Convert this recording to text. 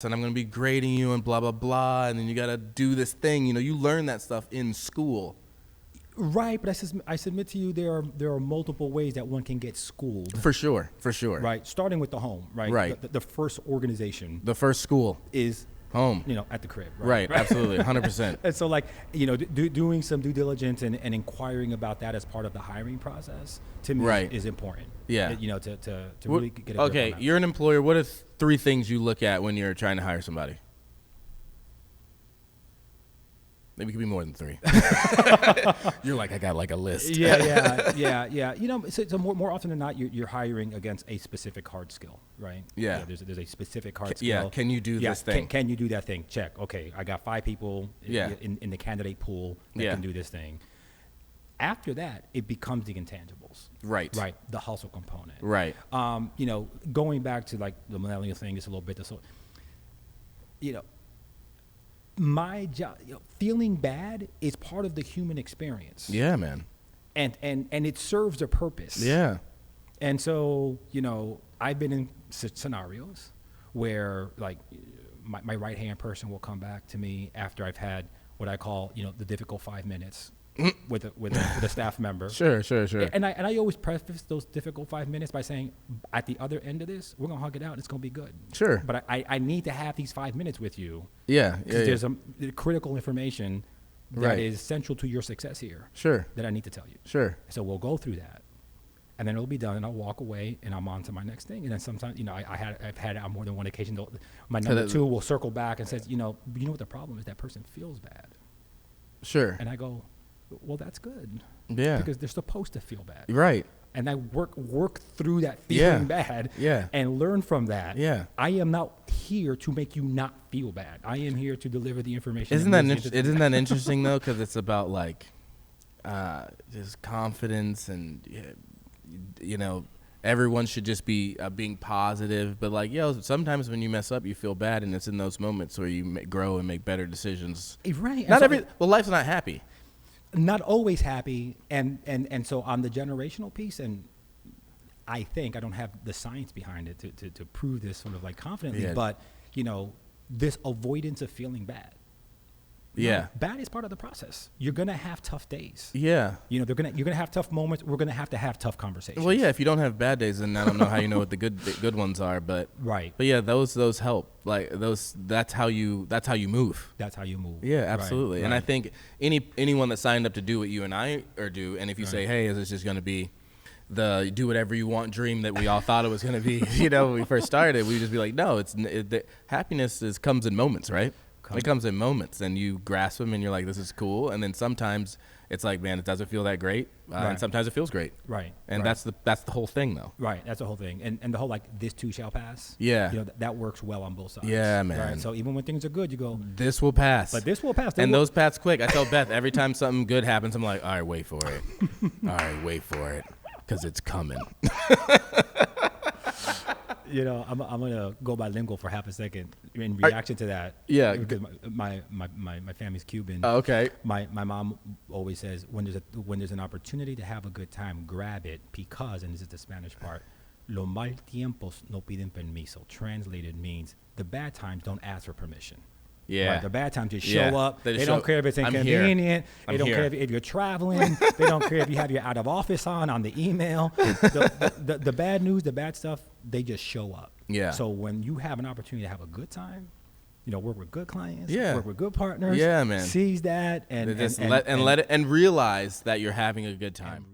and I'm going to be grading you and blah, blah, blah. And then you got to do this thing. You know, you learn that stuff in school. Right, but I submit to you there are multiple ways that one can get schooled. For sure. Right, starting with the home, right? Right. The first organization. The first school. Is home. You know, at the crib. Right, absolutely, 100%. And so, like, you know, doing some due diligence and inquiring about that as part of the hiring process, to me, is important. Yeah. You know, to really get a grip on that. You're an employer. What are 3 things you look at when you're trying to hire somebody? Maybe it could be more than 3. You're like, I got like a list. Yeah. You know, so more often than not, you're hiring against a specific hard skill, right? Yeah. There's a specific hard skill. Yeah. Can you do this thing? Can you do that thing? Check. Okay, I got 5 people in the candidate pool that can do this thing. After that, it becomes the intangibles. Right. The hustle component. Right. You know, going back to like the millennial thing just a little bit. So, you know, my job, feeling bad is part of the human experience. Yeah, man. And it serves a purpose. Yeah. And so, you know, I've been in scenarios where like my right-hand person will come back to me after I've had what I call, you know, the difficult 5 minutes with a staff member. Sure. And I always preface those difficult 5 minutes by saying, at the other end of this, we're gonna hug it out. And it's gonna be good. Sure. But I need to have these 5 minutes with you. Yeah. There's some critical information that is central to your success here. Sure. That I need to tell you. Sure. So we'll go through that, and then it'll be done, and I'll walk away, and I'm on to my next thing. And then sometimes, you know, I've had it on more than one occasion. My number 2 will circle back and says, you know what the problem is? That person feels bad. Sure. And I go, well, that's good. Yeah. Because they're supposed to feel bad. Right. And I work through that feeling bad. Yeah. And learn from that. Yeah. I am not here to make you not feel bad. I am here to deliver the information. Isn't that interesting though? Because it's about like just confidence and you know, everyone should just be being positive. But like, sometimes when you mess up, you feel bad, and it's in those moments where you grow and make better decisions. Right. Life's not happy. Not always happy, and so on the generational piece, and I think I don't have the science behind it to prove this sort of like confidently, but you know, this avoidance of feeling bad. Bad is part of the process. You're gonna have tough days. Yeah. You know, you're gonna have tough moments. We're gonna have tough conversations. Well, yeah. If you don't have bad days, then I don't know how you know what the good ones are. But right. But yeah, those help. Like those. That's how you move. That's how you move. Yeah, absolutely. Right. And I think anyone that signed up to do what you and I are do, and if you say, hey, is this just gonna be the do whatever you want dream that we all thought it was gonna be? You know, when we first started, we'd just be like, no, happiness comes in moments, right? It comes in moments, and you grasp them, and you're like, this is cool. And then sometimes it's like, man, it doesn't feel that great. And sometimes it feels great. Right. And that's the whole thing, though. Right. That's the whole thing. And the whole, like, this too shall pass. Yeah. You know, that works well on both sides. Yeah, man. Right? So even when things are good, you go, this will pass. But this will pass. And those pass quick. I tell Beth, every time something good happens, I'm like, all right, wait for it. All right, wait for it. Because it's coming. You know, I'm gonna go bilingual for half a second in reaction to that. Yeah, because my family's Cuban. Oh, okay. My mom always says when there's an opportunity to have a good time, grab it, because, and this is the Spanish part, los mal tiempos no piden permiso. Translated means the bad times don't ask for permission. Yeah. Right? The bad times just show up. They don't care if it's I'm inconvenient. They don't care if you're traveling. They don't care if you have your out of office on the email. The bad news, the bad stuff, they just show up. Yeah. So when you have an opportunity to have a good time, you know, work with good clients, yeah, work with good partners, yeah, man, seize that and realize that you're having a good time.